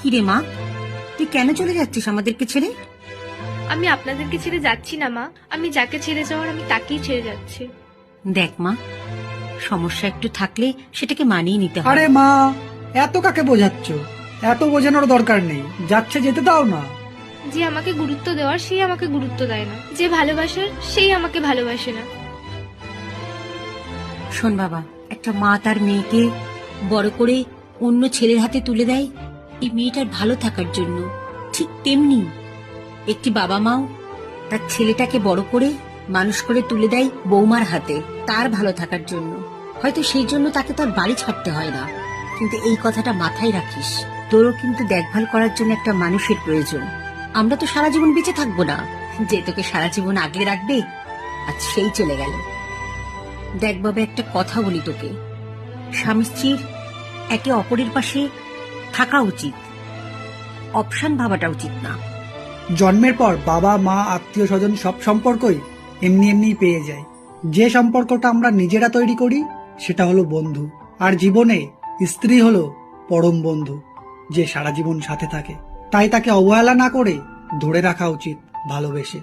কিরে মা, তুই কেন চলে যাচ্ছিস আমাদেরকে ছেড়ে? আমি আপনাদেরকে ছেড়ে যাচ্ছি না মা, আমি যাকে ছেড়ে যাওয়ার আমি তাকেই ছেড়ে যাচ্ছি। দেখ মা, সমস্যা একটু থাকলে সেটাকে মানিয়ে নিতে হয়। আরে মা, এত কাকে বোঝাচ্ছ? এত বোঝানোর দরকার নেই, যাচ্ছে যেতে দাও না। যে আমাকে গুরুত্ব দেওয়ার সেই আমাকে গুরুত্ব দেয় না, যে ভালোবাসার সেই আমাকে ভালোবাসে না। শোন বাবা, একটা মা তার মেয়েকে বড় করে অন্য ছেলের হাতে তুলে দেয় এই মেয়েটার ভালো থাকার জন্য, ঠিক তেমনি একটি বাবা মাও তার ছেলেটাকে বড় করে মানুষ করে তুলে দেয় বৌমার হাতে তার ভালো থাকার জন্য। হয়তো সেই জন্য তাকে তার বাড়ি ছাড়তে হয় না, কিন্তু এই কথাটা মাথায় রাখিস, তোরও কিন্তু দেখভাল করার জন্য একটা মানুষের প্রয়োজন। আমরা তো সারা জীবন বেঁচে থাকবো না, যে তোকে সারা জীবন আগলে রাখবে আজ সেই চলে গেল। দেখ বাবা, একটা কথা বলি তোকে, স্বামী স্ত্রীর একে অপরের পাশে থাকা উচিত, অপশন ভাবাটা উচিত না। জন্মের পর বাবা মা আত্মীয় স্বজন সব সম্পর্কই এমনি এমনি পেয়ে যায়। যে সম্পর্কটা আমরা নিজেরা তৈরি করি সেটা হলো বন্ধু। আর জীবনে স্ত্রী হলো পরম বন্ধু, যে সারা জীবন সাথে থাকে। তাই তাকে অবহেলা না করে ধরে রাখা উচিত ভালোবেসে।